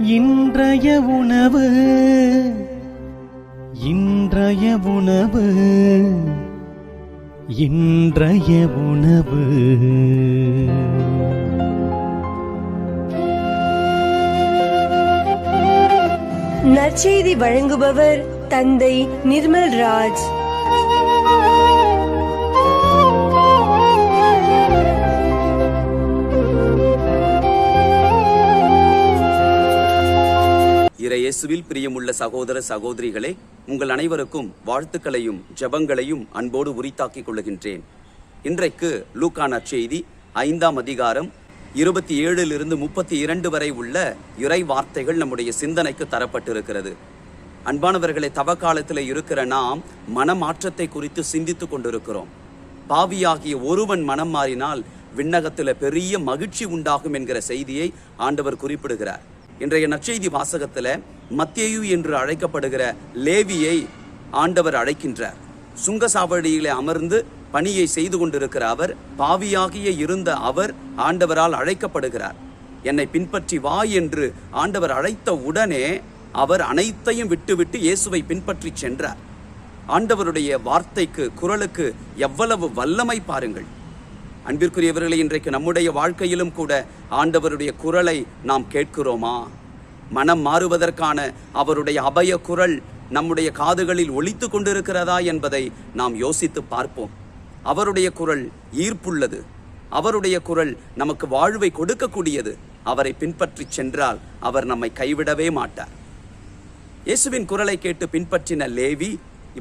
இன்றைய உணவு இன்றைய உணவு இன்றைய உணவு. நற்செய்தி வழங்குபவர் தந்தை நிர்மல் ராஜ். இயேசுவில் பிரியமுள்ள சகோதர சகோதரிகளே, உங்கள் அனைவருக்கும் வாழ்த்துக்களையும் ஜெபங்களையும் அன்போடு உரித்தாக்கிக் கொள்கின்றேன். இன்றைக்கு லூக்கா நற்செய்தி 5ஆம் அதிகாரம் 27 32 வரை உள்ள இறை வார்த்தைகள் நம்முடைய சிந்தனைக்கு தரப்பட்டிருக்கிறது. அன்பானவர்களை, தவக்காலத்தில் இருக்கிற நாம் மனமாற்றத்தை குறித்து சிந்தித்துக் கொண்டிருக்கிறோம். பாவியாகிய ஒருவன் மனம் மாறினால் விண்ணகத்தில் பெரிய மகிழ்ச்சி உண்டாகும் என்கிற செய்தியை ஆண்டவர் குறிப்பிடுகிறார். இன்றைய நற்செய்தி வாசகத்தில் மத்தேயு என்று அழைக்கப்படுகிற லேவியை ஆண்டவர் அழைக்கின்றார். சுங்கசாவடியிலே அமர்ந்து பணியை செய்து கொண்டிருக்கிற அவர், பாவியாகிய இருந்த அவர் ஆண்டவரால் அழைக்கப்படுகிறார். என்னை பின்பற்றி வா என்று ஆண்டவர் அழைத்த உடனே அவர் அனைத்தையும் விட்டுவிட்டு இயேசுவை பின்பற்றி சென்றார். ஆண்டவருடைய வார்த்தைக்கு, குரலுக்கு எவ்வளவு வல்லமை பாருங்கள். அன்பிற்குரியவர்களை, இன்றைக்கு நம்முடைய வாழ்க்கையிலும் கூட ஆண்டவருடைய குரலை நாம் கேட்கிறோமா? மனம் மாறுவதற்கான அவருடைய அபய குரல் நம்முடைய காதுகளில் ஒலித்து கொண்டிருக்கிறதா என்பதை நாம் யோசித்து பார்ப்போம். அவருடைய குரல் ஈர்ப்புள்ளது. அவருடைய குரல் நமக்கு வாழ்வை கொடுக்கக்கூடியது. அவரை பின்பற்றி சென்றால் அவர் நம்மை கைவிடவே மாட்டார். இயேசுவின் குரலை கேட்டு பின்பற்றின லேவி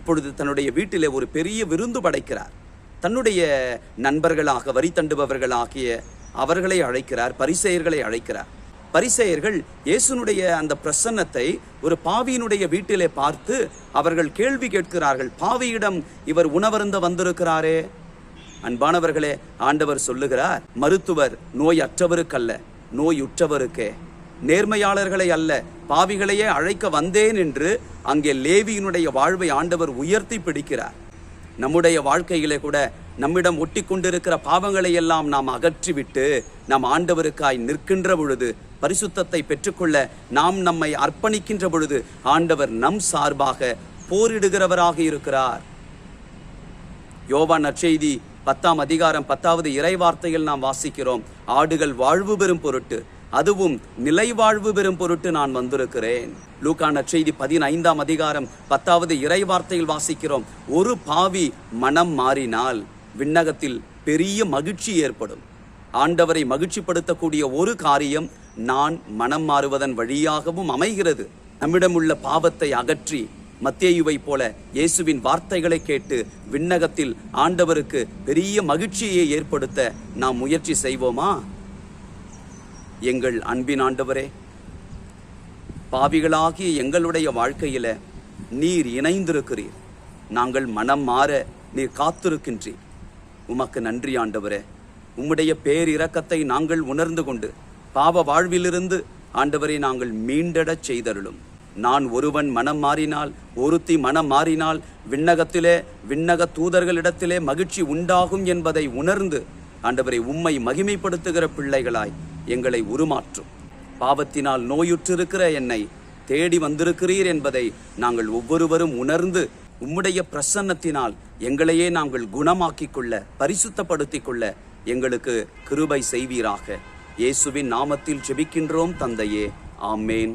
இப்பொழுது தன்னுடைய வீட்டிலே ஒரு பெரிய விருந்து படைக்கிறார். தன்னுடைய நண்பர்களாக வரி தண்டுபவர்களாகிய அவர்களை அழைக்கிறார், பரிசேயர்களை அழைக்கிறார். பரிசேயர்கள் இயேசுனுடைய அந்த பிரசன்னத்தை ஒரு பாவியினுடைய வீட்டிலே பார்த்து அவர்கள் கேள்வி கேட்கிறார்கள், பாவியிடம் இவர் உணவருந்த வந்திருக்கிறாரே. அன்பானவர்களே, ஆண்டவர் சொல்லுகிறார், மருத்துவர் நோய் அற்றவருக்கல்ல, நோயுற்றவருக்கே, நேர்மையாளர்களை அல்ல, பாவிகளையே அழைக்க வந்தேன் என்று அங்கே லேவியினுடைய வாழ்வை ஆண்டவர் உயர்த்தி பிடிக்கிறார். நம்முடைய வாழ்க்கையிலே கூட நம்மிடம் ஒட்டி கொண்டிருக்கிற பாவங்களை எல்லாம் நாம் அகற்றிவிட்டு நாம் ஆண்டவருக்காய் நிற்கின்ற பொழுது, பரிசுத்தத்தை பெற்றுக்கொள்ள நாம் நம்மை அர்ப்பணிக்கின்ற பொழுது ஆண்டவர் நம் சார்பாக போரிடுகிறவராக இருக்கிறார். யோவான் நற்செய்தி 10ஆம் அதிகாரம் 10வது இறைவார்த்தையில் நாம் வாசிக்கிறோம், ஆடுகள் வாழ்வு பெறும் பொருட்டு, அதுவும் நிலை வாழ்வு பெறும் பொருட்டு நான் வந்திருக்கிறேன். லூக்கா நற்செய்தி 15ஆம் அதிகாரம் 10வது இறைவார்த்தையில் வாசிக்கிறோம், ஒரு பாவி மனம் மாறினால் விண்ணகத்தில் பெரிய மகிழ்ச்சி ஏற்படும். ஆண்டவரை மகிழ்ச்சிப்படுத்தக்கூடிய ஒரு காரியம் நான் மனம் மாறுவதன் வழியாகவும் அமைகிறது. நம்மிடம் உள்ள பாவத்தை அகற்றி மத்தேயுவை போல இயேசுவின் வார்த்தைகளை கேட்டு விண்ணகத்தில் ஆண்டவருக்கு பெரிய மகிழ்ச்சியை ஏற்படுத்த நாம் முயற்சி செய்வோமா? எங்கள் அன்பின் ஆண்டவரே, பாவிகளாகிய எங்களுடைய வாழ்க்கையில நீர் இணைந்திருக்கிறீர். நாங்கள் மனம் மாற நீர் காத்திருக்கின்றீர். உமக்கு நன்றி ஆண்டவரே. உம்முடைய பேரிரக்கத்தை நாங்கள் உணர்ந்து கொண்டு பாவ வாழ்விலிருந்து ஆண்டவரை நாங்கள் மீண்டடச் செய்தருளும். நான் ஒருவன் மனம் மாறினால், ஒருத்தி மனம் மாறினால் விண்ணகத்திலே, விண்ணக தூதர்களிடத்திலே மகிழ்ச்சி உண்டாகும் என்பதை உணர்ந்து ஆண்டவரை உம்மை மகிமைப்படுத்துகிற பிள்ளைகளாய் எங்களை உருமாற்றும். பாவத்தினால் நோயுற்றிருக்கிற என்னை தேடி வந்திருக்கிறீர் என்பதை நாங்கள் ஒவ்வொருவரும் உணர்ந்து உம்முடைய பிரசன்னத்தினால் எங்களையே நாங்கள் குணமாக்கிக் கொள்ள, பரிசுத்தப்படுத்திக் கொள்ள எங்களுக்கு கிருபை செய்வீராக. இயேசுவின் நாமத்தில் ஜெபிக்கின்றோம் தந்தையே, ஆமேன்.